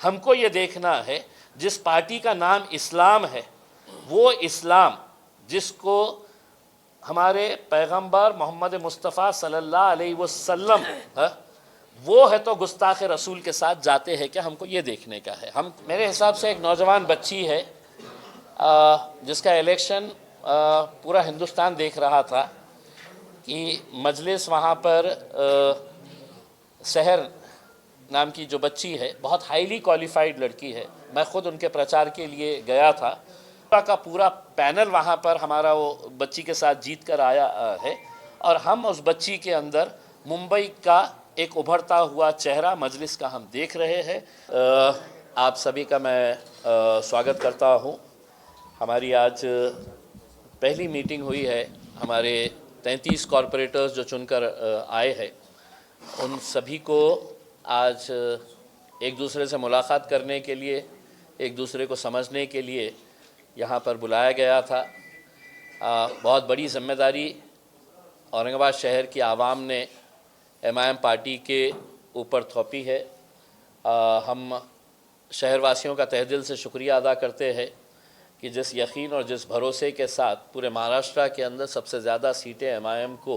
हमको ये देखना है जिस पार्टी का नाम इस्लाम है, वो इस्लाम जिसको हमारे पैगंबर मोहम्मद मुस्तफ़ा सल्लल्लाहु अलैहि वसल्लम वो है, तो गुस्ताख रसूल के साथ जाते हैं क्या, हमको ये देखने का है। हम मेरे हिसाब से एक नौजवान बच्ची है जिसका इलेक्शन पूरा हिंदुस्तान देख रहा था कि मजलिस वहाँ पर शहर नाम की जो बच्ची है, बहुत हाईली क्वालिफाइड लड़की है। मैं ख़ुद उनके प्रचार के लिए गया था। पूरा का पूरा पैनल वहाँ पर हमारा वो बच्ची के साथ जीत कर आया है, और हम उस बच्ची के अंदर मुंबई का एक उभरता हुआ चेहरा मजलिस का हम देख रहे हैं। आप सभी का मैं स्वागत करता हूँ। हमारी आज पहली मीटिंग हुई है। हमारे 33 कॉरपोरेटर्स जो चुनकर आए हैं, उन सभी को आज एक दूसरे से मुलाकात करने के लिए, एक दूसरे को समझने के लिए यहाँ पर बुलाया गया था। बहुत बड़ी जिम्मेदारी औरंगाबाद शहर की आवाम ने एमआईएम पार्टी के ऊपर थोपी है। हम शहरवासियों का तहे दिल से शुक्रिया अदा करते हैं कि जिस यकीन और जिस भरोसे के साथ पूरे महाराष्ट्र के अंदर सबसे ज़्यादा सीटें एमआईएम को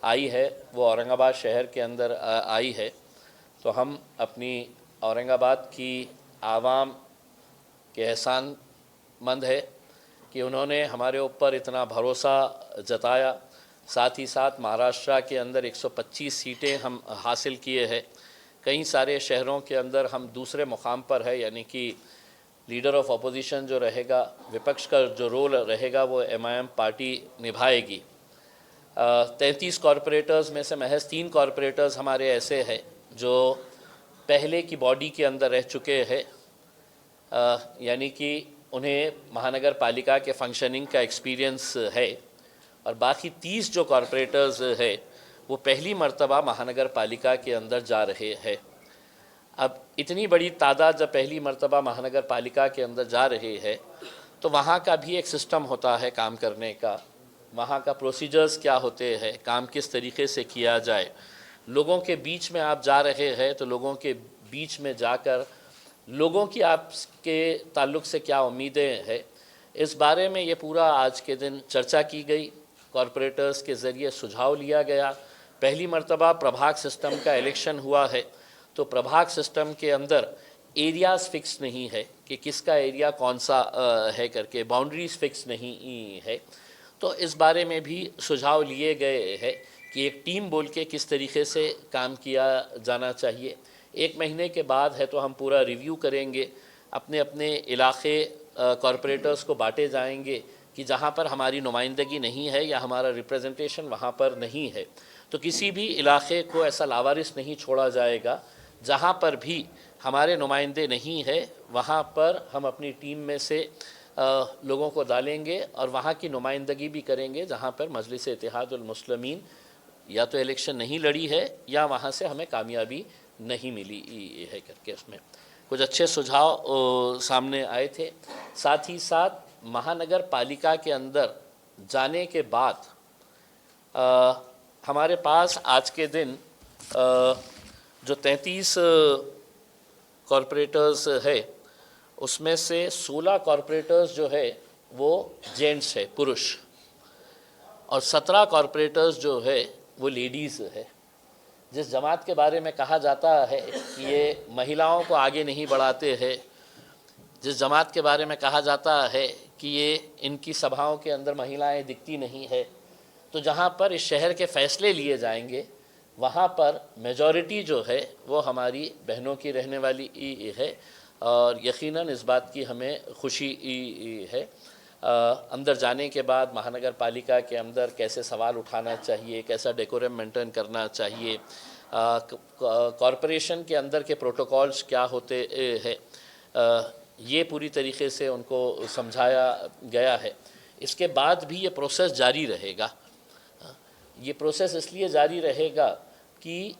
आई है, वो औरंगाबाद शहर के अंदर आई है। तो हम अपनी औरंगाबाद की आवाम के एहसानमंद है कि उन्होंने हमारे ऊपर इतना भरोसा जताया। साथ ही साथ महाराष्ट्र के अंदर 125 सीटें हम हासिल किए हैं। कई सारे शहरों के अंदर हम दूसरे मुकाम पर है, यानी कि लीडर ऑफ अपोजिशन जो रहेगा, विपक्ष का जो रोल रहेगा, वो एमआईएम पार्टी निभाएगी। 33 कॉरपोरेटर्स में से महज 3 कॉरपोरेटर्स हमारे ऐसे हैं जो पहले की बॉडी के अंदर रह चुके हैं, यानी कि उन्हें महानगर पालिका के फंक्शनिंग का एक्सपीरियंस है, और बाकी 30 जो कॉरपोरेटर्स है वो पहली मर्तबा महानगर पालिका के अंदर जा रहे हैं। अब इतनी बड़ी तादाद जब पहली मर्तबा महानगर पालिका के अंदर जा रहे हैं, तो वहाँ का भी एक सिस्टम होता है काम करने का। वहाँ का प्रोसीजर्स क्या होते हैं, काम किस तरीके से किया जाए। लोगों के बीच में आप जा रहे हैं, तो लोगों के बीच में जाकर लोगों की आपके ताल्लुक़ से क्या उम्मीदें हैं, इस बारे में ये पूरा आज के दिन चर्चा की गई। कॉरपोरेटर्स के ज़रिए सुझाव लिया गया। पहली मर्तबा प्रभाग सिस्टम का इलेक्शन हुआ है, तो प्रभाग सिस्टम के अंदर एरियाज़ फ़िक्स नहीं है कि किसका एरिया कौन सा है करके, बाउंड्रीज़ फ़िक्स नहीं है। तो इस बारे में भी सुझाव लिए गए हैं कि एक टीम बोल के किस तरीके से काम किया जाना चाहिए। 1 महीने के बाद है तो हम पूरा रिव्यू करेंगे, अपने अपने इलाके कॉरपोरेटर्स को बांटे जाएंगे कि जहाँ पर हमारी नुमाइंदगी नहीं है या हमारा रिप्रेजेंटेशन वहाँ पर नहीं है, तो किसी भी इलाके को ऐसा लावारिस नहीं छोड़ा जाएगा। जहाँ पर भी हमारे नुमाइंदे नहीं है, वहाँ पर हम अपनी टीम में से लोगों को डालेंगे और वहाँ की नुमाइंदगी भी करेंगे जहाँ पर मजलिस इत्तेहादुल मुस्लिमीन या तो इलेक्शन नहीं लड़ी है या वहाँ से हमें कामयाबी नहीं मिली है करके। उसमें कुछ अच्छे सुझाव सामने आए थे। साथ ही साथ महानगर पालिका के अंदर जाने के बाद हमारे पास आज के दिन जो 33 कॉरपोरेटर्स है, उसमें से 16 कॉरपोरेटर्स जो है वो जेंट्स है, पुरुष, और 17 कॉरपोरेटर्स जो है वो लेडीज़ है। जिस जमात के बारे में कहा जाता है कि ये महिलाओं को आगे नहीं बढ़ाते हैं, जिस जमात के बारे में कहा जाता है कि ये इनकी सभाओं के अंदर महिलाएं दिखती नहीं है, तो जहाँ पर इस शहर के फ़ैसले लिए जाएंगे वहाँ पर मेजॉरिटी जो है वो हमारी बहनों की रहने वाली है, और यकीनन इस बात की हमें खुशी है। अंदर जाने के बाद महानगर पालिका के अंदर कैसे सवाल उठाना चाहिए, कैसा डेकोरम मेंटेन करना चाहिए, कॉरपोरेशन के अंदर के प्रोटोकॉल्स क्या होते हैं, ये पूरी तरीके से उनको समझाया गया है। इसके बाद भी ये प्रोसेस जारी रहेगा। ये प्रोसेस इसलिए जारी रहेगा कि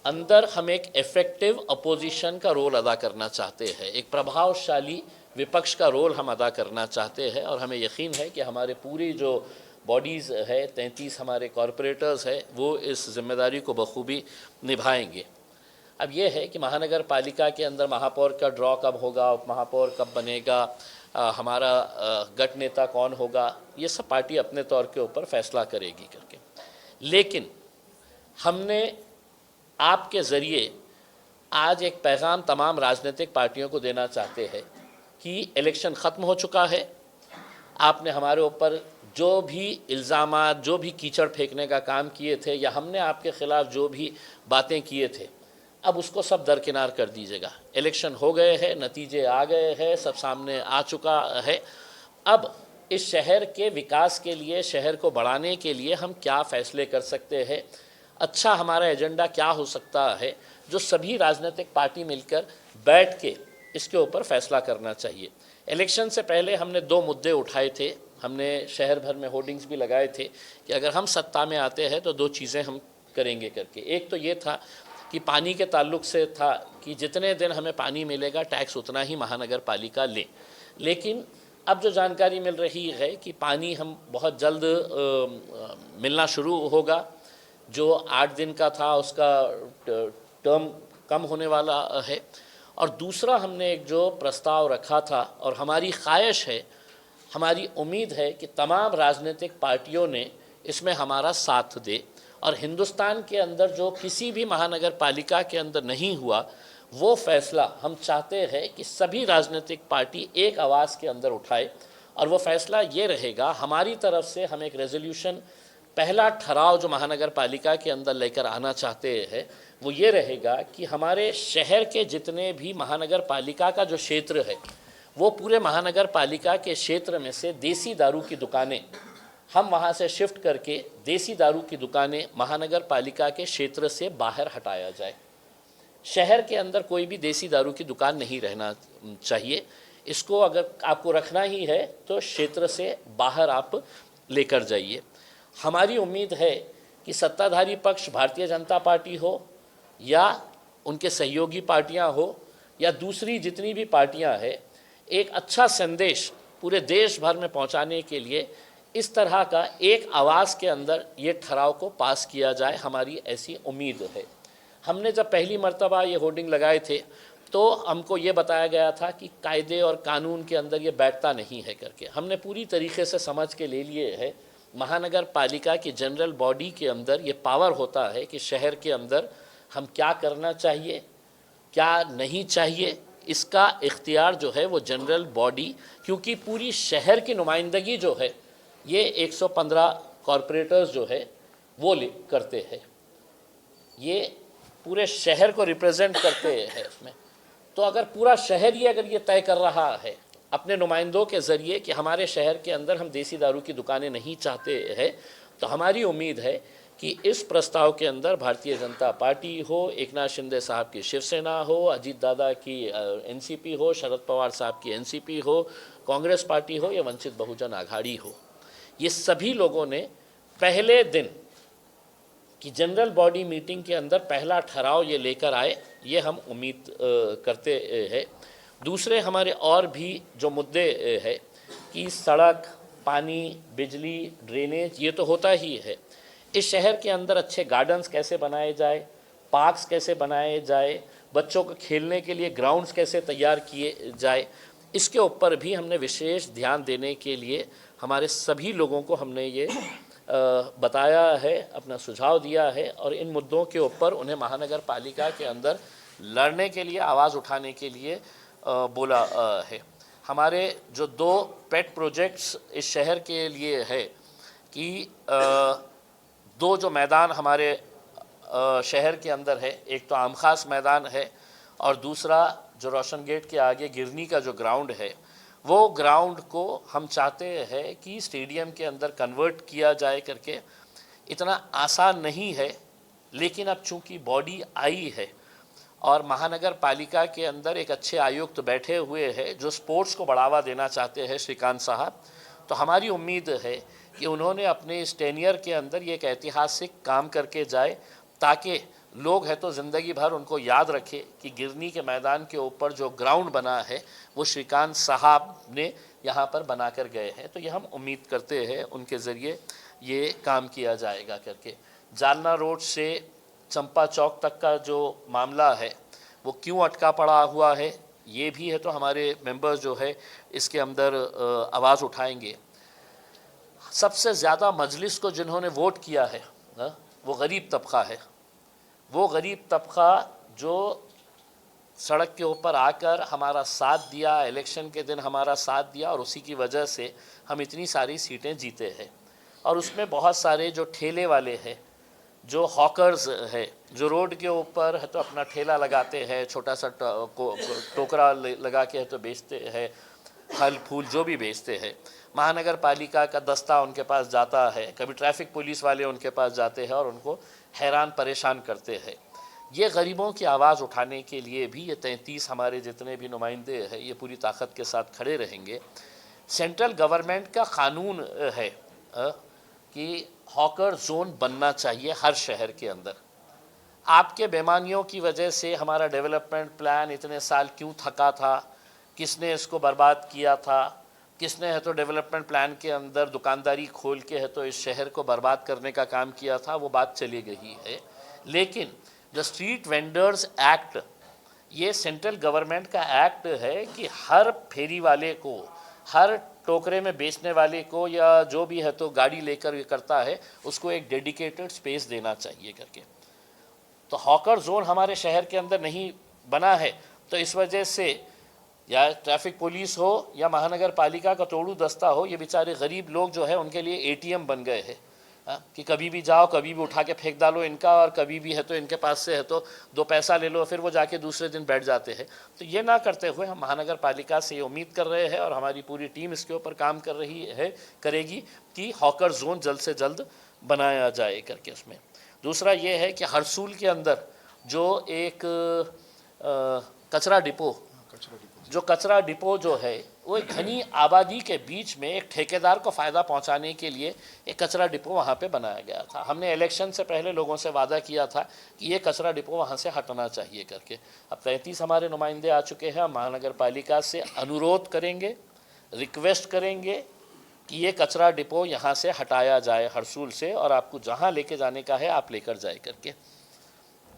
अंदर हम एक इफ़ेक्टिव अपोजिशन का रोल अदा करना चाहते हैं, एक प्रभावशाली विपक्ष का रोल हम अदा करना चाहते हैं, और हमें यकीन है कि हमारे पूरी जो बॉडीज़ है, 33 हमारे कॉरपोरेटर्स है, वो इस जिम्मेदारी को बखूबी निभाएंगे। अब ये है कि महानगर पालिका के अंदर महापौर का ड्रॉ कब होगा, उप महापौर कब बनेगा, हमारा गट नेता कौन होगा, ये सब पार्टी अपने तौर के ऊपर फैसला करेगी करके। लेकिन हमने आपके ज़रिए आज एक पैगाम तमाम राजनीतिक पार्टियों को देना चाहते हैं कि इलेक्शन ख़त्म हो चुका है। आपने हमारे ऊपर जो भी इल्ज़ामात, जो भी कीचड़ फेंकने का काम किए थे, या हमने आपके ख़िलाफ़ जो भी बातें किए थे, अब उसको सब दरकिनार कर दीजिएगा। इलेक्शन हो गए हैं, नतीजे आ गए हैं, सब सामने आ चुका है। अब इस शहर के विकास के लिए, शहर को बढ़ाने के लिए हम क्या फ़ैसले कर सकते हैं, अच्छा हमारा एजेंडा क्या हो सकता है, जो सभी राजनीतिक पार्टी मिलकर बैठ के इसके ऊपर फ़ैसला करना चाहिए। इलेक्शन से पहले हमने 2 मुद्दे उठाए थे, हमने शहर भर में होर्डिंग्स भी लगाए थे कि अगर हम सत्ता में आते हैं तो 2 चीज़ें हम करेंगे करके। एक तो ये था कि पानी के ताल्लुक से था कि जितने दिन हमें पानी मिलेगा टैक्स उतना ही महानगर पालिका ले। लेकिन अब जो जानकारी मिल रही है कि पानी हम बहुत जल्द मिलना शुरू होगा, जो 8 दिन का था उसका टर्म कम होने वाला है। और दूसरा हमने एक जो प्रस्ताव रखा था और हमारी ख्वाहिश है, हमारी उम्मीद है कि तमाम राजनीतिक पार्टियों ने इसमें हमारा साथ दे, और हिंदुस्तान के अंदर जो किसी भी महानगर पालिका के अंदर नहीं हुआ वो फ़ैसला हम चाहते हैं कि सभी राजनीतिक पार्टी एक आवाज़ के अंदर उठाए। और वो फ़ैसला ये रहेगा, हमारी तरफ से हम एक रेजोल्यूशन, पहला ठहराव जो महानगर पालिका के अंदर लेकर आना चाहते हैं वो ये रहेगा कि हमारे शहर के जितने भी महानगर पालिका का जो क्षेत्र है, वो पूरे महानगर पालिका के क्षेत्र में से देसी दारू की दुकानें हम वहाँ से शिफ्ट करके देसी दारू की दुकानें महानगर पालिका के क्षेत्र से बाहर हटाया जाए। शहर के अंदर कोई भी देसी दारू की दुकान नहीं रहना चाहिए। इसको अगर आपको रखना ही है तो क्षेत्र से बाहर आप लेकर जाइए। हमारी उम्मीद है कि सत्ताधारी पक्ष भारतीय जनता पार्टी हो या उनके सहयोगी पार्टियां हो या दूसरी जितनी भी पार्टियां हैं, एक अच्छा संदेश पूरे देश भर में पहुंचाने के लिए इस तरह का एक आवाज़ के अंदर ये ठहराव को पास किया जाए, हमारी ऐसी उम्मीद है। हमने जब पहली मर्तबा ये होर्डिंग लगाए थे तो हमको ये बताया गया था कि कायदे और कानून के अंदर ये बैठता नहीं है करके। हमने पूरी तरीके से समझ के ले लिए है, महानगर पालिका की जनरल बॉडी के अंदर ये पावर होता है कि शहर के अंदर हम क्या करना चाहिए, क्या नहीं चाहिए, इसका इख्तियार जो है वो जनरल बॉडी, क्योंकि पूरी शहर की नुमाइंदगी जो है ये 115 कॉरपोरेटर्स जो है वो करते हैं, ये पूरे शहर को रिप्रेजेंट करते हैं इसमें। तो अगर पूरा शहर ही अगर ये तय कर रहा है अपने नुमाइंदों के ज़रिए कि हमारे शहर के अंदर हम देसी दारू की दुकानें नहीं चाहते हैं, तो हमारी उम्मीद है कि इस प्रस्ताव के अंदर भारतीय जनता पार्टी हो, एकनाथ शिंदे साहब की शिवसेना हो, अजीत दादा की एनसीपी हो, शरद पवार साहब की एनसीपी हो, कांग्रेस पार्टी हो या वंचित बहुजन आघाड़ी हो, ये सभी लोगों ने पहले दिन की जनरल बॉडी मीटिंग के अंदर पहला ठहराव ये लेकर आए, ये हम उम्मीद करते हैं। दूसरे हमारे और भी जो मुद्दे हैं कि सड़क, पानी, बिजली, ड्रेनेज, ये तो होता ही है। इस शहर के अंदर अच्छे गार्डन्स कैसे बनाए जाए, पार्क्स कैसे बनाए जाए, बच्चों को खेलने के लिए ग्राउंड्स कैसे तैयार किए जाए, इसके ऊपर भी हमने विशेष ध्यान देने के लिए हमारे सभी लोगों को हमने ये बताया है, अपना सुझाव दिया है, और इन मुद्दों के ऊपर उन्हें महानगर पालिका के अंदर लड़ने के लिए, आवाज़ उठाने के लिए बोला है। हमारे जो 2 पेट प्रोजेक्ट्स इस शहर के लिए है कि 2 जो मैदान हमारे शहर के अंदर है, एक तो आमखास मैदान है और दूसरा जो रोशन गेट के आगे गिरनी का जो ग्राउंड है, वो ग्राउंड को हम चाहते हैं कि स्टेडियम के अंदर कन्वर्ट किया जाए करके। इतना आसान नहीं है, लेकिन अब चूंकि बॉडी आई है और महानगर पालिका के अंदर एक अच्छे आयुक्त बैठे हुए हैं जो स्पोर्ट्स को बढ़ावा देना चाहते हैं, श्रीकांत साहब, तो हमारी उम्मीद है कि उन्होंने अपने इस टेनियर के अंदर ये एक ऐतिहासिक काम करके जाए, ताकि लोग हैं तो ज़िंदगी भर उनको याद रखे कि गिरनी के मैदान के ऊपर जो ग्राउंड बना है वो श्रीकांत साहब ने यहाँ पर बना कर गए हैं। तो ये हम उम्मीद करते हैं उनके ज़रिए ये काम किया जाएगा करके। जालना रोड से चंपा चौक तक का जो मामला है वो क्यों अटका पड़ा हुआ है, ये भी है तो हमारे मेंबर्स जो है इसके अंदर आवाज़ उठाएंगे। सबसे ज़्यादा मजलिस को जिन्होंने वोट किया है वो गरीब तबका है। वो गरीब तबका जो सड़क के ऊपर आकर हमारा साथ दिया, इलेक्शन के दिन हमारा साथ दिया, और उसी की वजह से हम इतनी सारी सीटें जीते हैं। और उसमें बहुत सारे जो ठेले वाले हैं, जो हॉकर्स है, जो रोड के ऊपर है तो अपना ठेला लगाते हैं, छोटा सा टोकरा लगा के है तो बेचते हैं, फल फूल जो भी बेचते हैं, महानगर पालिका का दस्ता उनके पास जाता है, कभी ट्रैफिक पुलिस वाले उनके पास जाते हैं और उनको हैरान परेशान करते हैं। ये गरीबों की आवाज़ उठाने के लिए भी ये 33 हमारे जितने भी नुमाइंदे हैं ये पूरी ताकत के साथ खड़े रहेंगे। सेंट्रल गवर्नमेंट का कानून है कि हॉकर जोन बनना चाहिए हर शहर के अंदर। आपके बेईमानियों की वजह से हमारा डेवलपमेंट प्लान इतने साल क्यों थका था, किसने इसको बर्बाद किया था, किसने है तो डेवलपमेंट प्लान के अंदर दुकानदारी खोल के है तो इस शहर को बर्बाद करने का काम किया था, वो बात चली गई है। लेकिन जो स्ट्रीट वेंडर्स एक्ट, ये सेंट्रल गवर्नमेंट का एक्ट है कि हर फेरी वाले को, हर टोकरे में बेचने वाले को, या जो भी है तो गाड़ी लेकर करता है, उसको एक डेडिकेटेड स्पेस देना चाहिए करके। तो हॉकर जोन हमारे शहर के अंदर नहीं बना है, तो इस वजह से या ट्रैफिक पुलिस हो या महानगर पालिका का तोड़ू दस्ता हो, ये बेचारे गरीब लोग जो है उनके लिए एटीएम बन गए हैं कि कभी भी जाओ, कभी भी उठा के फेंक डालो इनका, और कभी भी है तो इनके पास से है तो 2 पैसा ले लो, फिर वो जाके दूसरे दिन बैठ जाते हैं। तो ये ना करते हुए हम महानगर पालिका से ये उम्मीद कर रहे हैं और हमारी पूरी टीम इसके ऊपर काम कर रही है, करेगी कि हॉकर जोन जल्द से जल्द बनाया जाए करके। उसमें दूसरा ये है कि हरसूल के अंदर जो एक कचरा डिपो जो है वो एक घनी आबादी के बीच में एक ठेकेदार को फ़ायदा पहुंचाने के लिए एक कचरा डिपो वहां पे बनाया गया था। हमने इलेक्शन से पहले लोगों से वादा किया था कि ये कचरा डिपो वहां से हटना चाहिए करके। अब 33 हमारे नुमाइंदे आ चुके हैं। महानगर पालिका से अनुरोध करेंगे, रिक्वेस्ट करेंगे कि ये कचरा डिपो यहाँ से हटाया जाए हरसूल से, और आपको जहाँ लेके जाने का है आप लेकर जाए करके।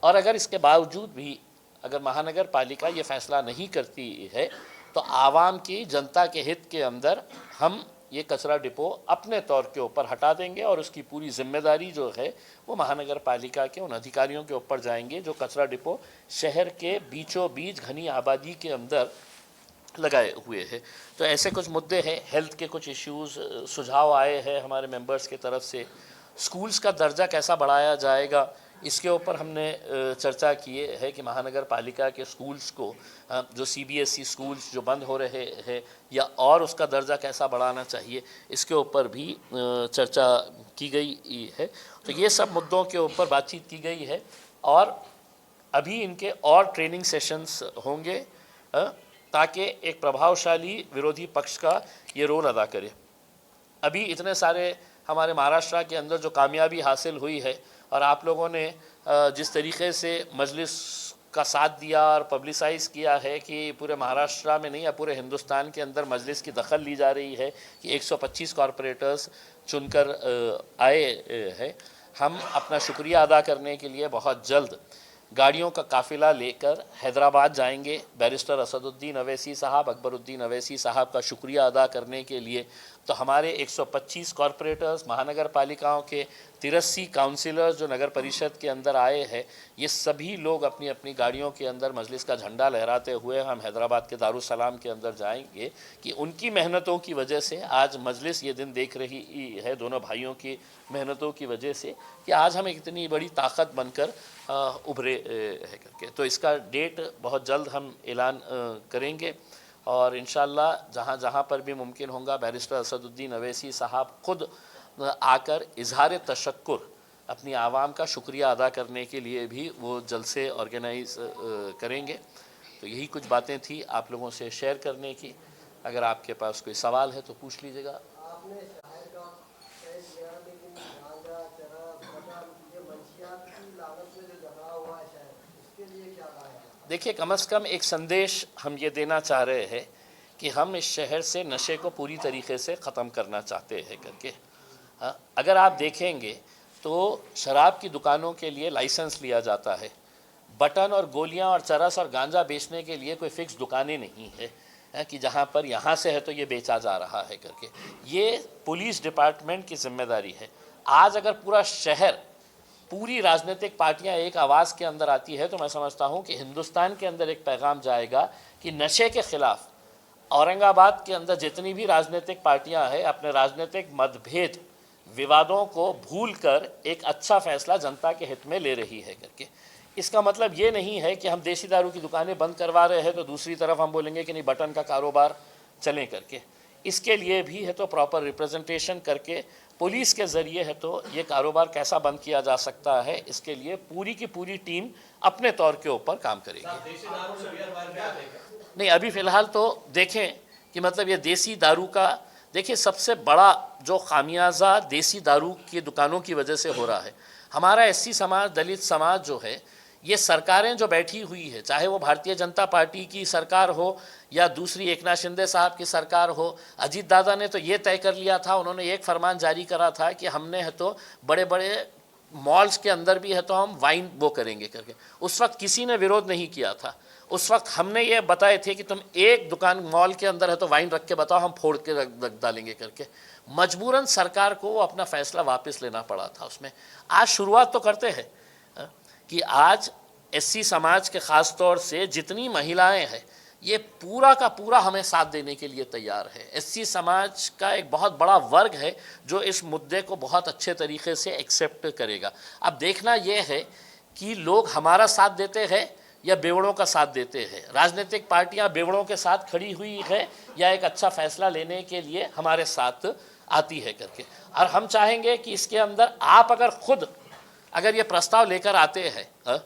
और अगर इसके बावजूद भी अगर महानगर पालिका ये फैसला नहीं करती है तो आवाम की, जनता के हित के अंदर हम ये कचरा डिपो अपने तौर के ऊपर हटा देंगे, और उसकी पूरी जिम्मेदारी जो है वो महानगर पालिका के उन अधिकारियों के ऊपर जाएंगे जो कचरा डिपो शहर के बीचों बीच घनी आबादी के अंदर लगाए हुए हैं। तो ऐसे कुछ मुद्दे हैं, हेल्थ के कुछ इश्यूज़, सुझाव आए हैं हमारे मेंबर्स की तरफ से। स्कूल्स का दर्जा कैसा बढ़ाया जाएगा, इसके ऊपर हमने चर्चा किए है कि महानगर पालिका के स्कूल्स को, जो CBSE स्कूल्स जो बंद हो रहे हैं, या और उसका दर्जा कैसा बढ़ाना चाहिए, इसके ऊपर भी चर्चा की गई है। तो ये सब मुद्दों के ऊपर बातचीत की गई है, और अभी इनके और ट्रेनिंग सेशंस होंगे ताकि एक प्रभावशाली विरोधी पक्ष का ये रोल अदा करे। अभी इतने सारे हमारे महाराष्ट्र के अंदर जो कामयाबी हासिल हुई है, और आप लोगों ने जिस तरीके से मजलिस का साथ दिया और पब्लिसाइज़ किया है कि पूरे महाराष्ट्र में नहीं या पूरे हिंदुस्तान के अंदर मजलिस की दखल ली जा रही है कि 125 कॉरपोरेटर्स चुनकर आए हैं। हम अपना शुक्रिया अदा करने के लिए बहुत जल्द गाड़ियों का काफ़िला लेकर हैदराबाद जाएंगे। बैरिस्टर असदुद्दीन अवैसी साहब, अकबरुद्दीन अवैसी साहब का शुक्रिया अदा करने के लिए। तो हमारे 125 कॉरपोरेटर्स, महानगर पालिकाओं के 83 काउंसिलर्स जो नगर परिषद के अंदर आए हैं, ये सभी लोग अपनी अपनी गाड़ियों के अंदर मजलिस का झंडा लहराते हुए हम हैदराबाद के दारुसलाम के अंदर जाएंगे कि उनकी मेहनतों की वजह से आज मजलिस ये दिन देख रही है, दोनों भाइयों की मेहनतों की वजह से, कि आज हम एक इतनी बड़ी ताकत बनकर उभरे है करके। तो इसका डेट बहुत जल्द हम ऐलान करेंगे, और इंशाअल्लाह जहाँ जहाँ पर भी मुमकिन होगा बैरिस्टर असदुद्दीन अवैसी साहब खुद आकर इजहार तशक्कुर अपनी आवाम का शुक्रिया अदा करने के लिए भी वो जल्द से ऑर्गेनाइज करेंगे। तो यही कुछ बातें थी आप लोगों से शेयर करने की। अगर आपके पास कोई सवाल है तो पूछ लीजिएगा। देखिए, कम से कम एक संदेश हम ये देना चाह रहे हैं कि हम इस शहर से नशे को पूरी तरीके से ख़त्म करना चाहते हैं करके। हाँ, अगर आप देखेंगे तो शराब की दुकानों के लिए लाइसेंस लिया जाता है। बटन और गोलियां और चरस और गांजा बेचने के लिए कोई फिक्स दुकानें नहीं है कि जहां पर यहाँ से है तो ये बेचा जा रहा है करके। ये पुलिस डिपार्टमेंट की जिम्मेदारी है। आज अगर पूरा शहर, पूरी राजनीतिक पार्टियां एक आवाज़ के अंदर आती है तो मैं समझता हूं कि हिंदुस्तान के अंदर एक पैगाम जाएगा कि नशे के खिलाफ औरंगाबाद के अंदर जितनी भी राजनीतिक पार्टियां हैं अपने राजनीतिक मतभेद विवादों को भूलकर एक अच्छा फैसला जनता के हित में ले रही है करके। इसका मतलब ये नहीं है कि हम देसी दारू की दुकानें बंद करवा रहे हैं तो दूसरी तरफ हम बोलेंगे कि नहीं बटन का कारोबार चले करके। इसके लिए भी है तो प्रॉपर रिप्रेजेंटेशन करके पुलिस के ज़रिए है तो ये कारोबार कैसा बंद किया जा सकता है, इसके लिए पूरी की पूरी टीम अपने तौर के ऊपर काम करेगी। नहीं, अभी फ़िलहाल तो देखें कि मतलब ये देसी दारू का, देखिए सबसे बड़ा जो खामियाजा देसी दारू की दुकानों की वजह से हो रहा है, हमारा एससी समाज, दलित समाज जो है, ये सरकारें जो बैठी हुई है, चाहे वो भारतीय जनता पार्टी की सरकार हो या दूसरी एकनाथ शिंदे साहब की सरकार हो, अजीत दादा ने तो ये तय कर लिया था, उन्होंने एक फरमान जारी करा था कि हमने है तो बड़े बड़े मॉल्स के अंदर भी है तो हम वाइन वो करेंगे करके। उस वक्त किसी ने विरोध नहीं किया था। उस वक्त हमने ये बताए थे कि तुम एक दुकान मॉल के अंदर है तो वाइन रख के बताओ, हम फोड़ के रख डालेंगे करके। मजबूरन सरकार को अपना फैसला वापस लेना पड़ा था उसमें। आज शुरुआत तो करते हैं कि आज एससी समाज के ख़ास तौर से जितनी महिलाएं हैं ये पूरा का पूरा हमें साथ देने के लिए तैयार है। एससी समाज का एक बहुत बड़ा वर्ग है जो इस मुद्दे को बहुत अच्छे तरीके से एक्सेप्ट करेगा। अब देखना यह है कि लोग हमारा साथ देते हैं या बेवड़ों का साथ देते हैं। राजनीतिक पार्टियां बेवड़ों के साथ खड़ी हुई है या एक अच्छा फैसला लेने के लिए हमारे साथ आती है करके। और हम चाहेंगे कि इसके अंदर आप अगर ये प्रस्ताव लेकर आते हैं,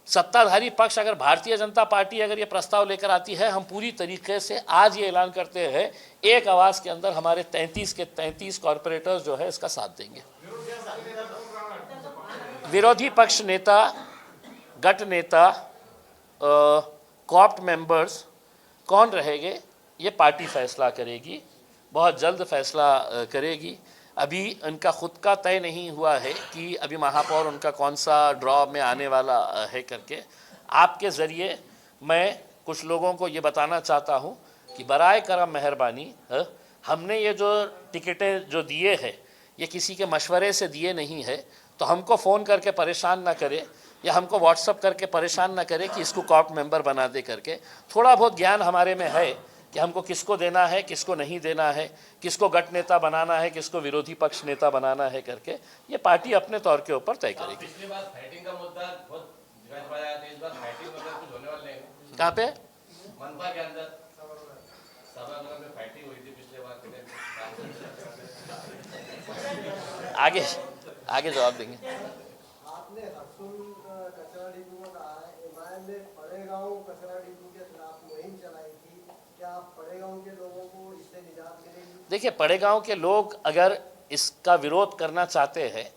सत्ताधारी पक्ष अगर भारतीय जनता पार्टी अगर ये प्रस्ताव लेकर आती है, हम पूरी तरीके से आज ये ऐलान करते हैं एक आवाज़ के अंदर हमारे 33 के 33 कॉरपोरेटर्स जो है इसका साथ देंगे। विरोधी पक्ष नेता, गट नेता, कॉप्ट मेंबर्स कौन रहेंगे ये पार्टी फैसला करेगी, बहुत जल्द फैसला करेगी। अभी उनका खुद का तय नहीं हुआ है कि अभी महापौर उनका कौन सा ड्रॉ में आने वाला है करके। आपके ज़रिए मैं कुछ लोगों को ये बताना चाहता हूँ कि बराए करम मेहरबानी, हमने ये जो टिकटें जो दिए हैं ये किसी के मशवरे से दिए नहीं है, तो हमको फ़ोन करके परेशान ना करे या हमको व्हाट्सअप करके परेशान ना करे कि इसको कॉप्ट मेंबर बना दे करके। थोड़ा बहुत ज्ञान हमारे में है कि हमको किसको देना है, किसको नहीं देना है, किसको गट नेता बनाना है, किसको विरोधी पक्ष नेता बनाना है करके ये पार्टी अपने तौर के ऊपर तय करेगी। पिछली बार फाइटिंग का मुद्दा बहुत आया था, इस बार फाइटिंग मतलब कुछ होने वाले हैं? कहाँ पे? मनपा के अंदर सभागृह में फाइटिंग हुई थी पिछले बार के। आगे जवाब देंगे। आपने हरसुल कचरा डिपो में कहा है, एमआईएम ने पड़ेगांव कचरा डिपो के खिलाफ मुहिम चलाई थी, क्या पड़ेगांव के लोगों को इससे निजात मिलेगी? देखिए, पड़ेगांव के लोग अगर इसका विरोध करना चाहते हैं,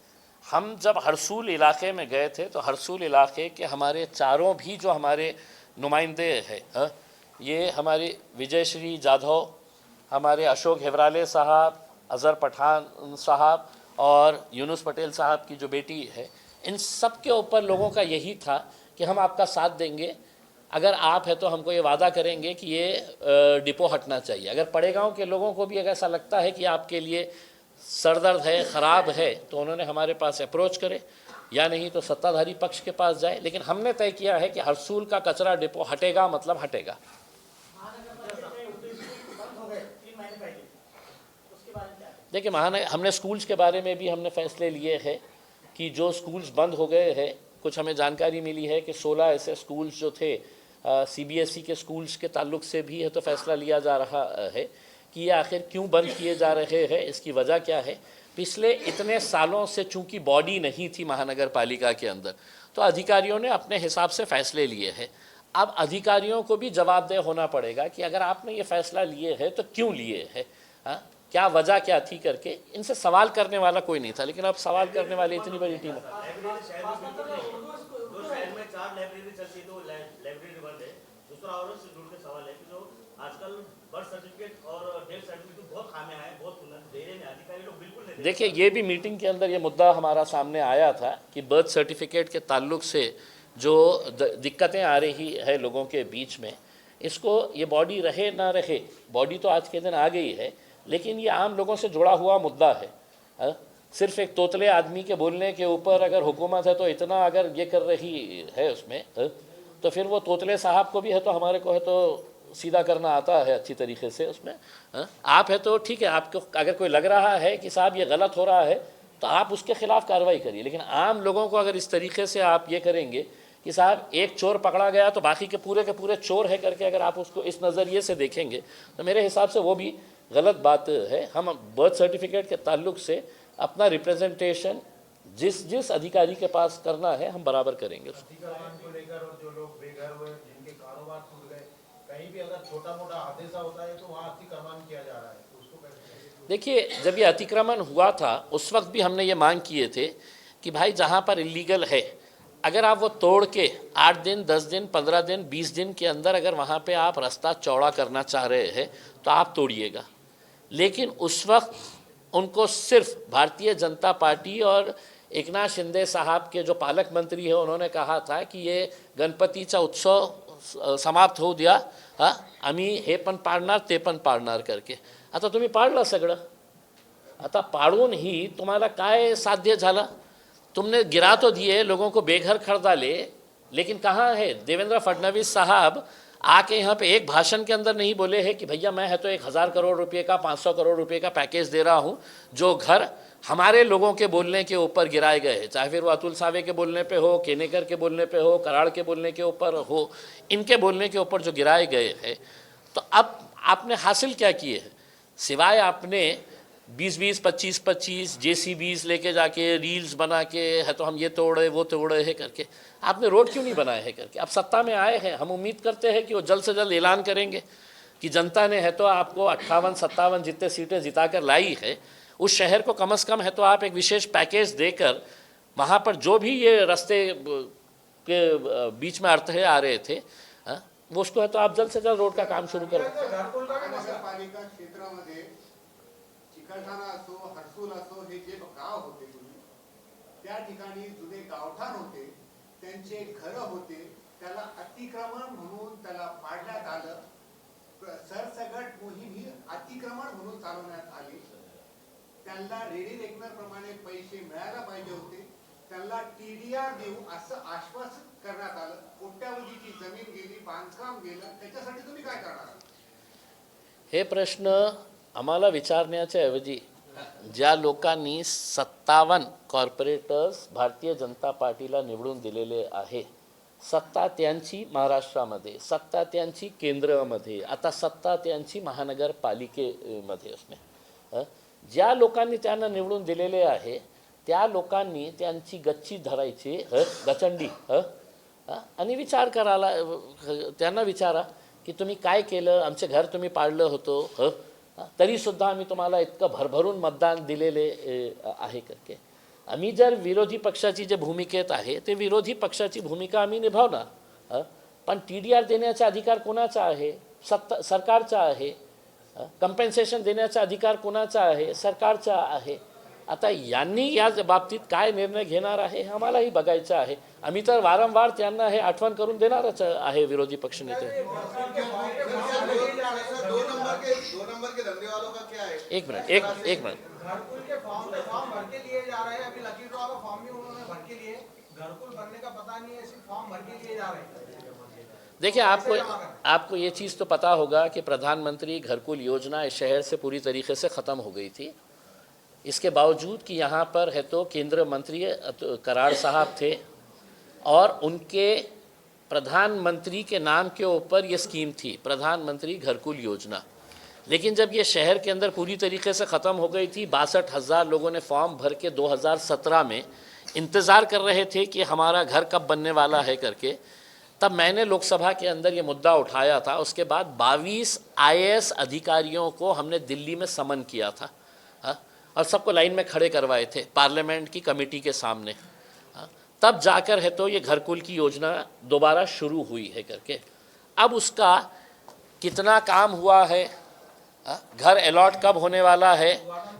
हम जब हरसूल इलाके में गए थे तो हरसूल इलाके के हमारे चारों भी जो हमारे नुमाइंदे हैं, ये हमारे विजय श्री जाधव, हमारे अशोक हेवराले साहब, अज़हर पठान साहब और यूनुस पटेल साहब की जो बेटी है, इन सब के ऊपर लोगों का यही था कि हम आपका साथ देंगे अगर आप है तो हमको ये वादा करेंगे कि ये डिपो हटना चाहिए। अगर पड़ेगांव के लोगों को भी अगर ऐसा लगता है कि आपके लिए सरदर्द है, ख़राब है, तो उन्होंने हमारे पास अप्रोच करे या नहीं तो सत्ताधारी पक्ष के पास जाए। लेकिन हमने तय किया है कि हरसूल का कचरा डिपो हटेगा मतलब हटेगा। देखिए, हमने स्कूल्स के बारे में भी हमने फैसले लिए हैं कि जो स्कूल्स बंद हो गए हैं, कुछ हमें जानकारी मिली है कि 16 ऐसे स्कूल्स जो थे सीबीएसई के स्कूल्स के ताल्लुक से भी है तो फैसला लिया जा रहा है कि ये आखिर क्यों बंद किए जा रहे हैं, इसकी वजह क्या है। पिछले इतने सालों से चूंकि बॉडी नहीं थी महानगर पालिका के अंदर, तो अधिकारियों ने अपने हिसाब से फ़ैसले लिए हैं। अब अधिकारियों को भी जवाबदेह होना पड़ेगा कि अगर आपने ये फ़ैसला लिए है तो क्यों लिए है, क्या वजह क्या थी करके। इनसे सवाल करने वाला कोई नहीं था, लेकिन अब सवाल करने वाली इतनी बड़ी टीम है। आजकल बर्थ सर्टिफिकेट और डेथ सर्टिफिकेट बहुत खामियां हैं, बहुत दे रहे हैं अधिकारी लोग बिल्कुल नहीं दे रहे। देखिए, ये भी मीटिंग के अंदर ये मुद्दा हमारा सामने आया था कि बर्थ सर्टिफिकेट के ताल्लुक से जो दिक्कतें आ रही है लोगों के बीच में, इसको ये बॉडी रहे ना रहे, बॉडी तो आज के दिन आ गई है, लेकिन ये आम लोगों से जुड़ा हुआ मुद्दा है। सिर्फ एक तोतले आदमी के बोलने के ऊपर अगर हुकूमत है तो इतना अगर ये कर रही है उसमें, तो फिर वो तोतले साहब को भी है तो हमारे को है तो सीधा करना आता है अच्छी तरीके से उसमें। आप है तो ठीक है, आपको अगर कोई लग रहा है कि साहब ये गलत हो रहा है तो आप उसके खिलाफ कार्रवाई करिए, लेकिन आम लोगों को अगर इस तरीके से आप ये करेंगे कि साहब एक चोर पकड़ा गया तो बाकी के पूरे चोर है करके अगर आप उसको इस नज़रिए से देखेंगे तो मेरे हिसाब से वो भी गलत बात है। हम बर्थ सर्टिफिकेट के ताल्लुक से अपना रिप्रेजेंटेशन जिस अधिकारी के पास करना है हम बराबर करेंगे उसको। अतिक्रमण को लेकर और जो लोग बेघर हुए, जिनके कारोबार टूट गए, कहीं भी अगर छोटा मोटा हादसा होता है तो वहाँ अतिक्रमण किया जा रहा है, तो उसको कैसे? देखिए, जब ये अतिक्रमण हुआ था उस वक्त भी हमने ये मांग किए थे कि भाई जहाँ पर इलीगल है, अगर आप वो तोड़ के 8 दिन 10 दिन 15 दिन 20 दिन के अंदर अगर वहाँ पे आप रास्ता चौड़ा करना चाह रहे हैं तो आप तोड़िएगा। लेकिन उस वक्त उनको सिर्फ भारतीय जनता पार्टी और एकनाथ शिंदे साहब के जो पालक मंत्री है उन्होंने कहा था की ये गणपतीचा उत्सव समाप्त होऊ द्या, आम्ही हे पण पाडणार ते पण पाडणार करके। आता तुम्ही पाडलं सगळं, आता पाडून ही तुम्हाला काय साध्य झालं? तुमने गिरा तो दिए, लोगों को बेघर कर डाले, लेकिन कहाँ है देवेंद्र फडणवीस साहब? आके यहाँ पे एक भाषण के अंदर नहीं बोले हैं कि भैया मैं है तो 1000 करोड़ रुपए का 500 करोड़ रुपए का पैकेज दे रहा हूँ जो घर हमारे लोगों के बोलने के ऊपर गिराए गए हैं, चाहे फिर वो अतुल सावे के बोलने पे हो, केनेकर के बोलने पे हो, कराड़ के बोलने के ऊपर हो, इनके बोलने के ऊपर जो गिराए गए हैं। तो अब आपने हासिल क्या किए हैं? सिवाय आपने 20-20 25-25 JCBs लेके जाके रील्स बना के है तो हम ये तोड़े वो तोड़े है करके, आपने रोड क्यों नहीं बनाए हैं करके? अब सत्ता में आए हैं, हम उम्मीद करते हैं कि वो जल्द से जल्द ऐलान करेंगे कि जनता ने है तो आपको 58-57 जितने सीटें जिता कर लाई है, उस शहर को कम से कम है तो आप एक विशेष पैकेज देकर वहाँ पर जो भी ये रास्ते के बीच में अर्थहे आ रहे थे वो उसको है तो आप जल्द से जल्द रोड का काम शुरू करें। नगरपालिका क्षेत्रामध्ये चिकलठाणा असो, हर्सुल असो, हे जे गाव होते त्या ठिकाणी जुने गावठाण होते, त्यांचे घर होते, त्याला अतिक्रमण म्हणून त्याला पाडण्यात आलं। सरसगट मोहीम ही अतिक्रमण म्हणून चालवण्यात आली। त्यांना रेडी रेकनर प्रमाणे पैसे मिळायला पाहिजे होते, त्यांना TDR देऊ असं आश्वासन करण्यात आलं। कोट्यावधीची जमीन गेली, बांधकाम गेलं, त्याच्यासाठी तुम्ही काय करणार? हे प्रश्न आम्हाला विचारण्याच्या ऐवजी ज्या लोकांनी 57 कॉर्पोरेटर्स भारतीय जनता पार्टीला निवडून दिलेले आहे, सत्ता त्यांची महाराष्ट्रामध्ये, सत्ता त्यांची केंद्रामध्ये, आता सत्ता त्यांची महानगरपालिकेमध्ये असणे, ज्या लोकांनी त्यांना निवडून दिलेले आहे त्या लोकांनी त्यांची गच्ची धरायची गचंडी आणि विचार करायला त्यांना विचारा की तुम्ही काय केलं, आमचे घर तुम्ही पाडलं होतं तरीसुद्धा आम्ही तुम्हाला इतकं भरभरून मतदान दिलेले आहे करके। आम्ही जर विरोधी पक्षाची जे भूमिकेत आहे ते विरोधी पक्षाची भूमिका आम्ही निभावणार, पण TDR देण्याचा अधिकार कोणाचा आहे? सरकारचा आहे। कंपेन्सेशन देण्याचा अधिकार कोणाचा आहे? सरकारचा आहे। आता यांनी या बाबतीत काय निर्णय घेणार आहे आम्हालाही बघायचं आहे। आम्ही तर वारंवार त्यांना हे आठवण करून देणारच आहे विरोधी पक्षनेते। एक मिनट घरकुल के फॉर्म भर के लिए जा रहे हैं, अभी लकी ड्रॉ का फॉर्म भी उन्होंने भर के लिए, घरकुल भरने का पता नहीं है, सिर्फ फॉर्म भर के लिए जा रहे हैं। देखिए, आपको ये चीज़ तो पता होगा कि प्रधानमंत्री घरकुल योजना इस शहर से पूरी तरीके से ख़त्म हो गई थी। इसके बावजूद कि यहाँ पर है तो केंद्रीय मंत्री कराड़ साहब थे और उनके प्रधानमंत्री के नाम के ऊपर ये स्कीम थी, प्रधानमंत्री घरकुल योजना। लेकिन जब ये शहर के अंदर पूरी तरीके से ख़त्म हो गई थी, 62,000 लोगों ने फॉर्म भर के 2017 में इंतज़ार कर रहे थे कि हमारा घर कब बनने वाला है करके, तब मैंने लोकसभा के अंदर ये मुद्दा उठाया था। उसके बाद 22 IAS अधिकारियों को हमने दिल्ली में समन किया था और सबको लाइन में खड़े करवाए थे पार्लियामेंट की कमेटी के सामने। तब जाकर है तो ये घरकुल की योजना दोबारा शुरू हुई है करके। अब उसका कितना काम हुआ है, घर अलॉट कब होने वाला है,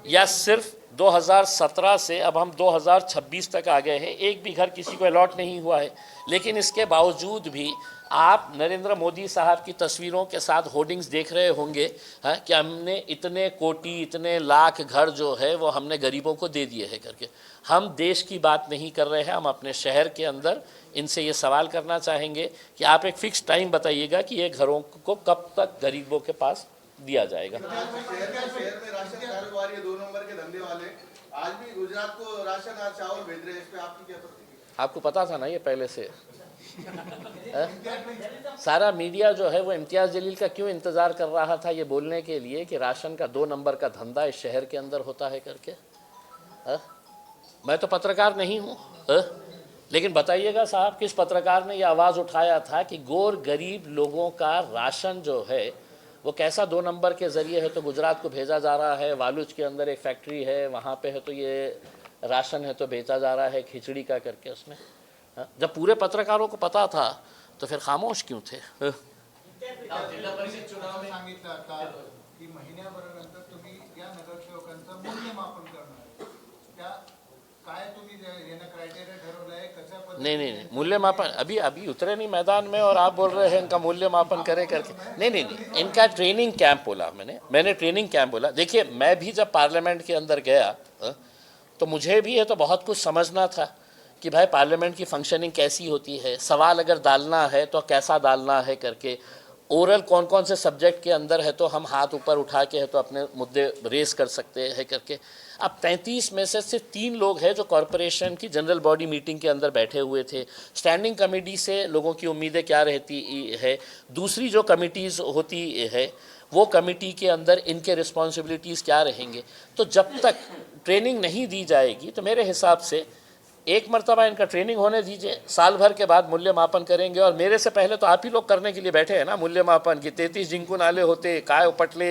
या सिर्फ 2017 से अब हम 2026 तक आ गए हैं, एक भी घर किसी को अलॉट नहीं हुआ है। लेकिन इसके बावजूद भी आप नरेंद्र मोदी साहब की तस्वीरों के साथ होर्डिंग्स देख रहे होंगे कि हमने इतने कोटि इतने लाख घर जो है वो हमने गरीबों को दे दिए हैं करके। हम देश की बात नहीं कर रहे हैं, हम अपने शहर के अंदर इनसे ये सवाल करना चाहेंगे कि आप एक फ़िक्स टाइम बताइएगा कि ये घरों को कब तक गरीबों के पास दिया जाएगा। शहर में राशन कारोबारी 2 नंबर के धंधे वाले आज भी गुजरात को राशन और चावल भेज रहे हैं, इस पे आपकी क्या प्रतिक्रिया? आपको पता था ना ये पहले से? सारा मीडिया जो है वो इम्तियाज़ जलील का क्यों इंतज़ार कर रहा था ये बोलने के लिए कि राशन का 2 नंबर का धंधा इस शहर के अंदर होता है करके? मैं तो पत्रकार नहीं हूँ, लेकिन बताइएगा साहब, किस पत्रकार ने ये आवाज़ उठाया था कि गोर गरीब लोगों का राशन जो है वो कैसा 2 नंबर के ज़रिए है तो गुजरात को भेजा जा रहा है। वालुज के अंदर एक फैक्ट्री है, वहाँ पे है तो ये राशन है तो बेचा जा रहा है खिचड़ी का करके उसमें। जब पूरे पत्रकारों को पता था तो फिर खामोश क्यों थे? जिल्हा परिषद चुनाव में सांगितलं आता की महिन्याभरानंतर तुम्ही या नगरसेवकांचं मूल्यमापन करणार आहे, त्या काय तुम्ही यानं क्रायटेरिया ठरवलंय, कशा पद्धतीने? नहीं, मूल्यमापन अभी उतरे नहीं मैदान में और आप बोल रहे हैं इनका मूल्यमापन करे करके। नहीं, इनका ट्रेनिंग कैंप बोला मैंने ट्रेनिंग कैंप बोला। देखिए, मैं भी जब पार्लियामेंट के अंदर गया तो मुझे भी ये तो बहुत कुछ समझना था कि भाई पार्लियामेंट की फंक्शनिंग कैसी होती है, सवाल अगर डालना है तो कैसा डालना है करके, ओरल कौन कौन से सब्जेक्ट के अंदर है तो हम हाथ ऊपर उठा के है तो अपने मुद्दे रेस कर सकते हैं करके। अब 35 में से सिर्फ 3 लोग हैं जो कॉरपोरेशन की जनरल बॉडी मीटिंग के अंदर बैठे हुए थे। स्टैंडिंग कमेटी से लोगों की उम्मीदें क्या रहती है, दूसरी जो कमिटीज़ होती है वो कमेटी के अंदर इनके रिस्पॉन्सिबिलिटीज़ क्या रहेंगे। तो जब तक ट्रेनिंग नहीं दी जाएगी तो मेरे हिसाब से एक मरतबा इनका ट्रेनिंग होने दीजिए, साल भर के बाद मूल्यमापन करेंगे। और मेरे से पहले तो आप ही लोग करने के लिए बैठे हैं ना मूल्यमापन की। 33 जिंकू नाले होते काय उपटले।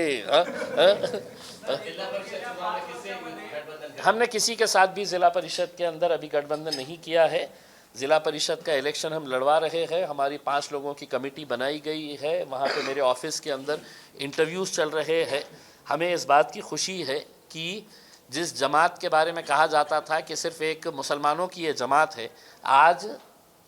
हमने किसी के साथ भी ज़िला परिषद के अंदर अभी गठबंधन नहीं किया है। ज़िला परिषद का इलेक्शन हम लड़वा रहे हैं, हमारी 5 लोगों की कमेटी बनाई गई है, वहाँ पे मेरे ऑफिस के अंदर इंटरव्यूज़ चल रहे हैं। हमें इस बात की खुशी है कि जिस जमात के बारे में कहा जाता था कि सिर्फ़ एक मुसलमानों की ये जमात है, आज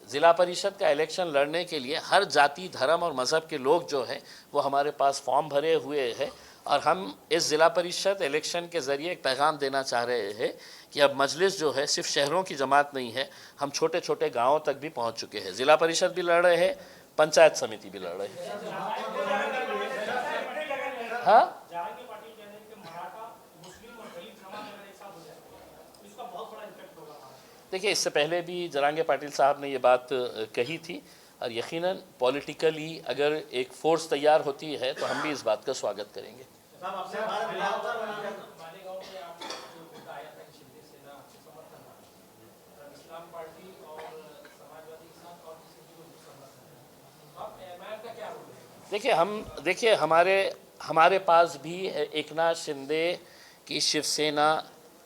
ज़िला परिषद का इलेक्शन लड़ने के लिए हर जाति धर्म और मज़हब के लोग जो है वो हमारे पास फॉर्म भरे हुए हैं। और हम इस ज़िला परिषद इलेक्शन के ज़रिए एक पैगाम देना चाह रहे हैं कि अब मजलिस जो है सिर्फ शहरों की जमात नहीं है, हम छोटे छोटे गाँवों तक भी पहुँच चुके हैं। ज़िला परिषद भी लड़ रहे हैं, पंचायत समिति भी लड़ रहे हैं। हाँ, देखिए, इससे पहले भी जरांगे पाटिल साहब ने ये बात कही थी और यकीनन पॉलिटिकली अगर एक फोर्स तैयार होती है तो हम भी इस बात का स्वागत करेंगे। देखिए हमारे पास भी एकनाथ शिंदे की शिवसेना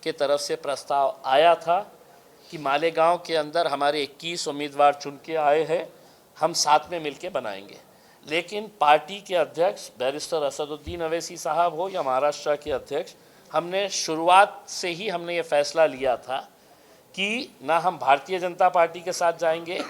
के तरफ से प्रस्ताव आया था कि मालेगांव के अंदर हमारे 21 उम्मीदवार चुन के आए हैं, हम साथ में मिलके बनाएंगे। लेकिन पार्टी के अध्यक्ष बैरिस्टर असदुद्दीन अवैसी साहब हो या महाराष्ट्र के अध्यक्ष, हमने शुरुआत से ही ये फैसला लिया था कि ना हम भारतीय जनता पार्टी के साथ जाएंगे,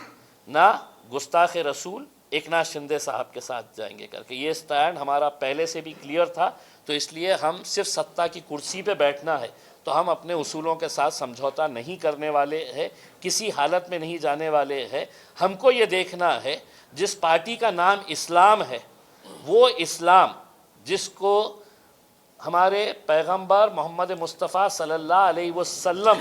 ना गुस्ताख रसूल एकनाथ शिंदे साहब के साथ जाएंगे करके। ये स्टैंड हमारा पहले से भी क्लियर था। तो इसलिए हम सिर्फ सत्ता की कुर्सी पे बैठना है तो हम अपने उसूलों के साथ समझौता नहीं करने वाले हैं, किसी हालत में नहीं जाने वाले हैं। हमको ये देखना है जिस पार्टी का नाम इस्लाम है, वो इस्लाम जिसको हमारे पैगंबर मोहम्मद मुस्तफ़ा सल्लल्लाहु अलैहि वसल्लम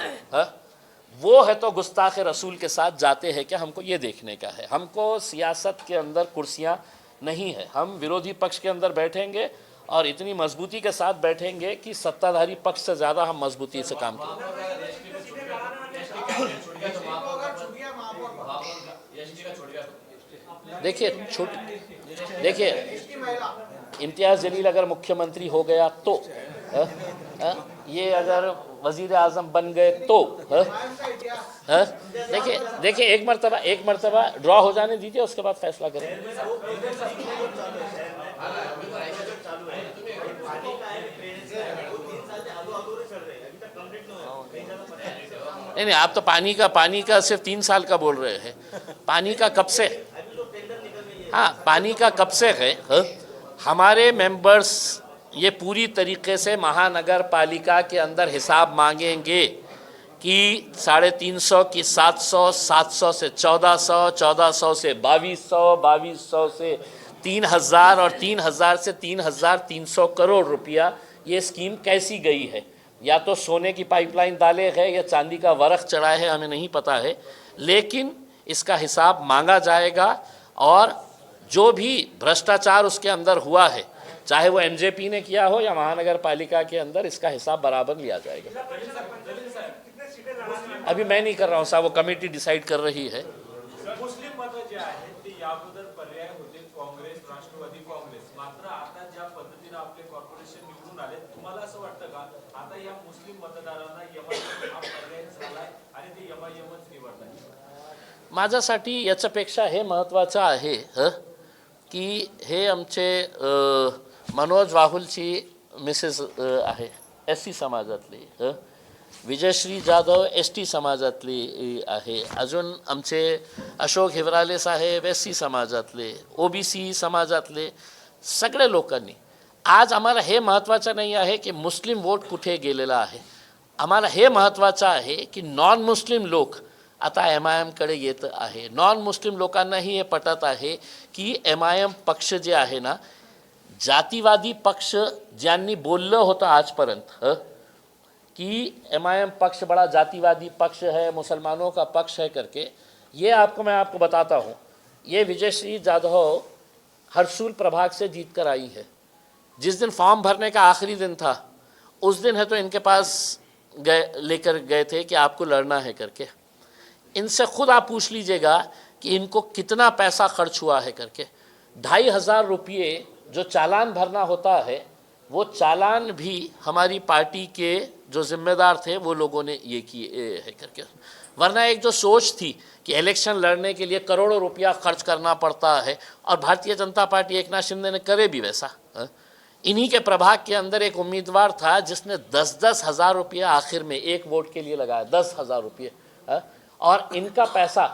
वो है तो गुस्ताख रसूल के साथ जाते हैं क्या, हमको ये देखने का है। हमको सियासत के अंदर कुर्सियाँ नहीं है। हम विरोधी पक्ष के अंदर बैठेंगे और इतनी मजबूती के साथ बैठेंगे कि सत्ताधारी पक्ष से ज़्यादा हम मजबूती से काम करेंगे। देखिए इम्तियाज़ जलील अगर मुख्यमंत्री हो गया तो ये अगर वज़ीर आज़म बन गए तो देखिए एक मरतबा ड्रॉ हो जाने दीजिए, उसके बाद फैसला करेंगे। चालू है पानी का है ड्रेनेज का है वो 3 साल से अधूरे चल रहे हैं अभी तक कंप्लीट नहीं हुआ कहीं ज्यादा पता नहीं। नहीं, आप तो पानी का सिर्फ 3 साल का बोल रहे हैं। पानी का कब से, अभी तो टेंडर निकल गई है। हाँ पानी का कब से है। हमारे मेंबर्स ये पूरी तरीके से महानगर पालिका के अंदर हिसाब मांगेंगे कि 350 की 700, 700 से 1400, 1400 से 2200, 2200 से 3000 और 3000 से 3300 करोड़ रुपया ये स्कीम कैसी गई है। या तो सोने की पाइपलाइन डाले है या चांदी का वरख चढ़ाए है, हमें नहीं पता है, लेकिन इसका हिसाब मांगा जाएगा। और जो भी भ्रष्टाचार उसके अंदर हुआ है, चाहे वो एमजेपी ने किया हो या महानगर पालिका के अंदर, इसका हिसाब बराबर लिया जाएगा। अभी मैं नहीं कर रहा हूँ साहब, वो कमिटी डिसाइड कर रही है। मुस्लिम मतं जे आहेत ते याबद्दल पर्याय होते काँग्रेस, राष्ट्रवादी काँग्रेस, मात्र आता ज्या पद्धतीने आपले कॉर्पोरेशन निवडून आले, तुम्हाला असं वाटतं का आता या मुस्लिम मतदारांना एमआयएम हा पर्याय झालाय आणि ते एमआयएमच निवडतात? माझ्यासाठी याच्यापेक्षा हे महत्त्वाचं आहे की हे आमचे मनोज वाहुलची मिसेस आहे SC समाजातली, विजयश्री जाधव ST समाजातली आहे, अजून आमचे अशोक हिवराले साहेब SC समाजातले, OBC समाजातले सगळे लोकांनी। आज आम्हाला हे महत्त्वाचं नाही आहे की मुस्लिम वोट कुठे गेलेला आहे, आम्हाला हे महत्त्वाचं आहे की नॉन मुस्लिम लोक आता MIM-कडे येत आहे। नॉन मुस्लिम लोकांनाही हे पटत आहे की MIM पक्ष जे आहे ना, जातीवादी पक्ष ज्यांनी बोललं होतं आजपर्यंत कि MIM पक्ष बड़ा जातिवादी पक्ष है, मुसलमानों का पक्ष है करके, मैं आपको बताता हूँ, ये विजयश्री जाधव हरसूल प्रभाग से जीत कर आई है। जिस दिन फॉर्म भरने का आखिरी दिन था उस दिन है तो इनके पास लेकर गए थे कि आपको लड़ना है करके। इनसे खुद आप पूछ लीजिएगा कि इनको कितना पैसा खर्च हुआ है करके। 2500 रुपये जो चालान भरना होता है, वो चालान भी हमारी पार्टी के जो जिम्मेदार थे वो लोगों ने ये किए है करके। वरना एक जो सोच थी कि इलेक्शन लड़ने के लिए करोड़ों रुपया खर्च करना पड़ता है, और भारतीय जनता पार्टी एकनाथ शिंदे ने करे भी वैसा। इन्हीं के प्रभाग के अंदर एक उम्मीदवार था जिसने 10-10 हज़ार रुपया आखिर में एक वोट के लिए लगाया, 10,000 रुपये। और इनका पैसा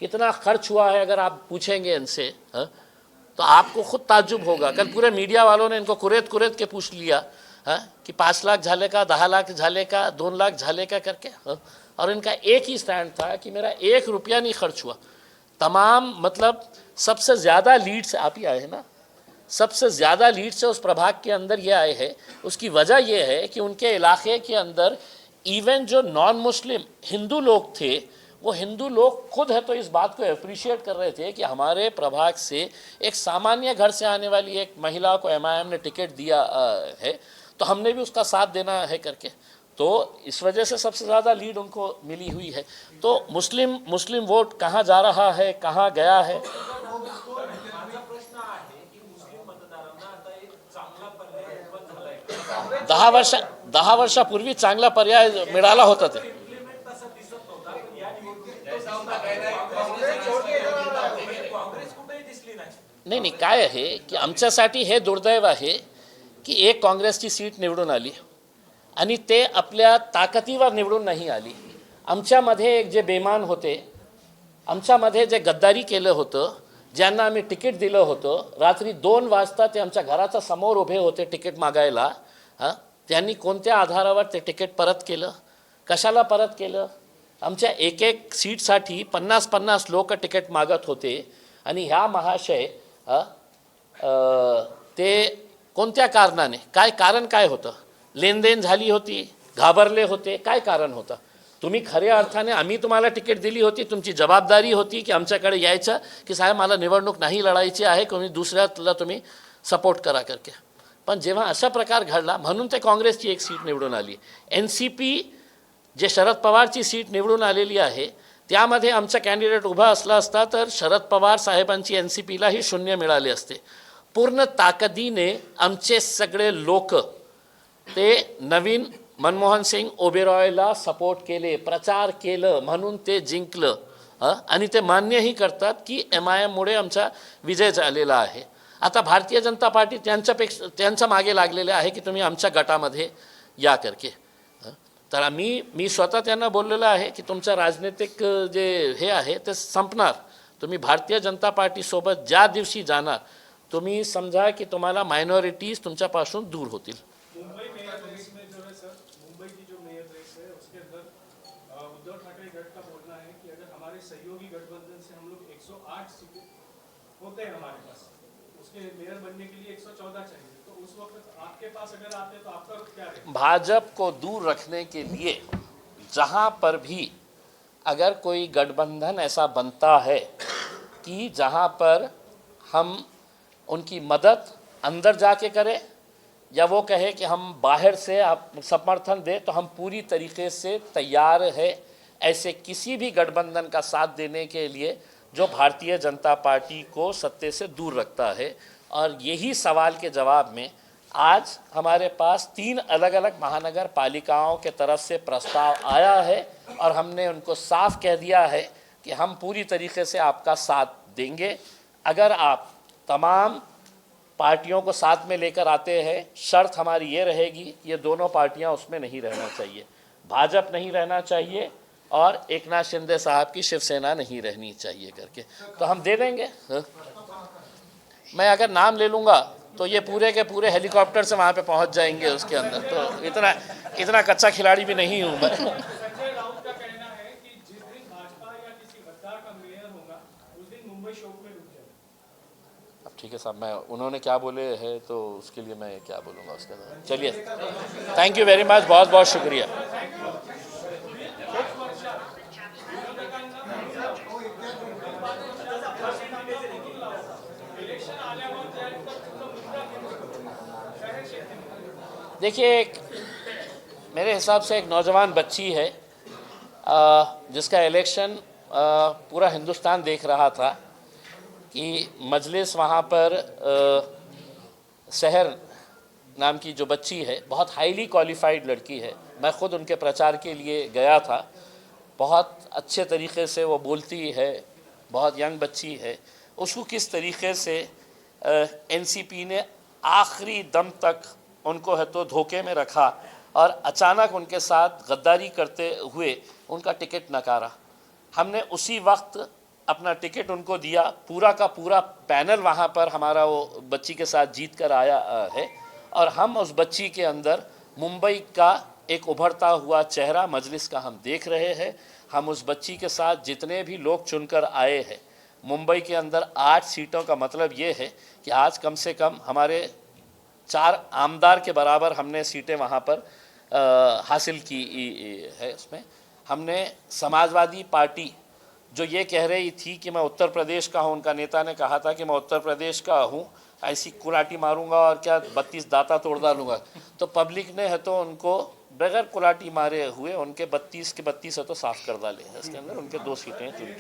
कितना खर्च हुआ है अगर आप पूछेंगे इनसे तो आपको खुद ताज्जुब होगा। कल पूरे मीडिया वालों ने इनको कुरेद के पूछ लिया कि 5 लाख झाले का, 10 लाख झाले का, 2 लाख झाले का करके, और इनका एक ही स्टैंड था कि मेरा 1 रुपया नहीं खर्च हुआ। तमाम मतलब सबसे ज़्यादा लीड से आप ही आए हैं ना, सबसे ज़्यादा लीड से उस प्रभाग के अंदर ये आए हैं। उसकी वजह ये है कि उनके इलाके के अंदर इवन जो नॉन मुस्लिम हिंदू लोग थे, वो हिंदू लोग खुद है तो इस बात को अप्रिशिएट कर रहे थे कि हमारे प्रभाग से एक सामान्य घर से आने वाली एक महिला को MIM ने टिकट दिया है, तो हमने भी उसका साथ देना है करके। तो इस वजह से सबसे ज़्यादा लीड उनको मिली हुई है। तो मुस्लिम वोट कहाँ जा रहा है, कहाँ गया है, माझा प्रश्न आहे की मुस्लिम मतदारांना आता एक चांगला पर्याय पण झालाय, 10 वर्षापूर्वी चांगला पर्याय मिळाला होता ते। इम्प्लिमेंट तसा दिसत नव्हता, पण या निवडणुकीत काँग्रेस कुठेही दिसली नाही। नाही काय आहे की आमच्यासाठी हे दुर्दैव आहे की एक काँग्रेसची सीट निवडून आली आणि ते आपल्या ताकदीवर निवडून नाही आली। आमच्यामध्ये एक जे बेमान होते, आमच्यामध्ये जे गद्दारी केलं होतं, ज्यांना आम्ही तिकीट दिलं होतं, रात्री 2 वाजता ते आमच्या घराच्या समोर उभे होते तिकीट मागायला, त्यांनी कोणत्या आधारावर ते तिकीट परत केलं, कशाला परत केलं? आमच्या एक सीटसाठी 50-50 लोक तिकीट मागत होते आणि ह्या महाशय ते कोणत्या कारणाने, काय कारण काय होतं? लेनदेन झाली होती, घाबरले होते, काय कारण होतं? तुम्ही खऱ्या अर्थाने आम्ही तुम्हाला तिकीट दिली होती, तुमची जबाबदारी होती की आमच्याकडे यायचं की साहेब मला निवडणूक नाही लढायची आहे, कोणी दुसऱ्याला तुम्ही सपोर्ट करा करके। पण जेव्हा अशा प्रकार घडला म्हणून ते काँग्रेसची एक सीट निवडून आली। NCP जे शरद पवारची सीट निवडून आलेली आहे, त्यामध्ये आमचा कॅन्डिडेट उभा असला असता तर शरद पवार साहेबांची NCPला ही 0 मिळाले असते। पूर्ण ताकदीने आमचे सगळे लोक ते नवीन मनमोहन सिंग ओबेरॉयला सपोर्ट केले, प्रचार केलं, म्हणून ते जिंकलं। आणि ते मान्यही करतात की MIM मुळे आमचा विजय झालेला आहे। आता भारतीय जनता पार्टी त्यांच्या मागे लागलेले आहे की तुम्ही आमच्या गटामध्ये या करके. तर मी स्वतः त्यांना बोललेलं आहे की तुमचं राजनीतिक जे हे आहे ते संपणार. तुम्ही भारतीय जनता पार्टीसोबत ज्या दिवशी जाणार तुम्ही समजा की तुम्हाला मायनॉरिटीज तुमच्यापासून दूर होतील. मुंबई मेयर रेस में जो है सर, मुंबई की जो मेयर रेस है उसके अंदर उद्धव ठाकरे गठ का बोलना है कि अगर हमारे सहयोगी गठबंधन से हम लोग 108 सीटें होते हैं हमारे पास, उसके मेयर बनने के लिए 114 चाहिए, तो उस वक्त आपके पास अगर आते तो आपका रुख क्या रहेगा? भाजपा को दूर रखने के लिए जहां पर भी अगर कोई गठबंधन ऐसा बनता है कि जहां पर हम उनकी मदद अंदर जाके करें या वो कहे कि हम बाहर से आप समर्थन दें, तो हम पूरी तरीके से तैयार है ऐसे किसी भी गठबंधन का साथ देने के लिए जो भारतीय जनता पार्टी को सत्ते से दूर रखता है. और यही सवाल के जवाब में आज हमारे पास 3 अलग अलग महानगर पालिकाओं के तरफ से प्रस्ताव आया है और हमने उनको साफ कह दिया है कि हम पूरी तरीके से आपका साथ देंगे. अगर आप तमाम पार्टियों को साथ में लेकर आते हैं, शर्त हमारी ये रहेगी ये दोनों पार्टियां उसमें नहीं रहना चाहिए. भाजपा नहीं रहना चाहिए और एकनाथ शिंदे साहब की शिवसेना नहीं रहनी चाहिए करके. तो हम दे देंगे. मैं अगर नाम ले लूँगा तो ये पूरे के पूरे हेलीकॉप्टर से वहाँ पे पहुँच जाएंगे उसके अंदर. तो इतना कच्चा खिलाड़ी भी नहीं हूँ मैं. संजय राउत का कहना है कि जिस दिन भाजपा या किसी गद्दार का मेयर होगा उस दिन मुंबई शोक में डूब जाएगा. अब ठीक है साहब, मैं उन्होंने क्या बोले हैं तो उसके लिए मैं क्या बोलूँगा उसके अंदर. चलिए, थैंक यू वेरी मच, बहुत बहुत शुक्रिया. देखिए, मेरे हिसाब से एक नौजवान बच्ची है जिसका इलेक्शन पूरा हिंदुस्तान देख रहा था कि मजलिस वहाँ पर शहर नाम की जो बच्ची है, बहुत हाईली क्वालिफाइड लड़की है. मैं ख़ुद उनके प्रचार के लिए गया था. बहुत अच्छे तरीके से वो बोलती है, बहुत यंग बच्ची है. उसको किस तरीके से एनसीपी ने आखिरी दम तक उनको है तो धोखे में रखा और अचानक उनके साथ गद्दारी करते हुए उनका टिकट नकारा. हमने उसी वक्त अपना टिकट उनको दिया. पूरा का पूरा पैनल वहाँ पर हमारा वो बच्ची के साथ जीत कर आया है और हम उस बच्ची के अंदर मुंबई का एक उभरता हुआ चेहरा मजलिस का हम देख रहे हैं. हम उस बच्ची के साथ जितने भी लोग चुनकर आए हैं, मुंबई के अंदर 8 सीटों का मतलब ये है कि आज कम से कम हमारे 4 आमदार के बराबर हमने सीटें वहाँ पर हासिल की है. उसमें हमने समाजवादी पार्टी जो ये कह रही थी कि मैं उत्तर प्रदेश का हूँ, उनका नेता ने कहा था कि मैं उत्तर प्रदेश का हूँ, ऐसी कुलाटी मारूंगा और क्या 32 दाता तोड़ डालूंगा. तो पब्लिक ने है तो उनको बगैर कुलाटी मारे हुए उनके 32 के 32 है तो साफ कर डाले हैं. इसके अंदर उनके 2 सीटें चुनी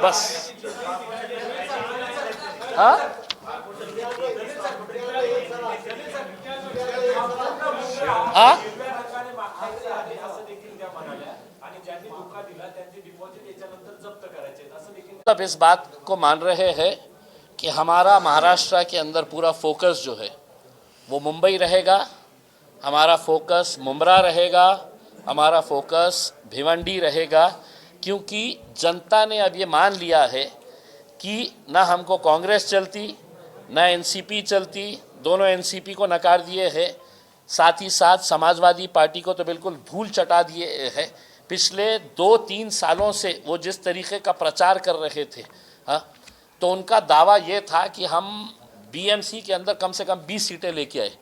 बस. हाँ, हाँ, अब इस बात को मान रहे हैं कि हमारा महाराष्ट्र के अंदर पूरा फोकस जो है वो मुंबई रहेगा, हमारा फोकस मुंब्रा रहेगा, हमारा फोकस भिवंडी रहेगा. क्योंकि जनता ने अब ये मान लिया है कि ना हमको कांग्रेस चलती ना एनसीपी चलती. दोनों एनसीपी को नकार दिए हैं. साथ ही साथ समाजवादी पार्टी को तो बिल्कुल धूल चटा दिए है. पिछले 2-3 सालों से वो जिस तरीके का प्रचार कर रहे थे, हाँ, तो उनका दावा ये था कि हम बीएमसी के अंदर कम से कम 20 सीटें लेके आए.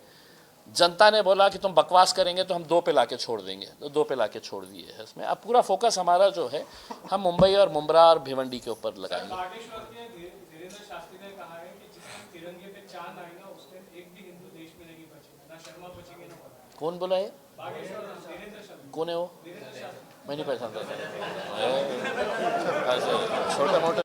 जनता ने बोला कि तुम बकवास करेंगे तो हम 2 पे लाके छोड़ देंगे, तो 2 पे लाके छोड़ दिए है. इसमें अब पूरा फोकस हमारा जो है हम मुंबई और मुंब्रा और भिवंडी के ऊपर लगाएंगे. धीरेन्द्र शास्त्री ने कहा है कि जिस दिन तिरंगे पे चांद आएगा उस दिन एक भी हिंदू देश में नहीं बचेगा, ना शर्मा बचेंगे ना पता. कौन बोला है? धीरेन्द्र शास्त्री. कौन है वो? धीरेन्द्र शास्त्री. मैं नहीं पहचानता. छोटे मोटे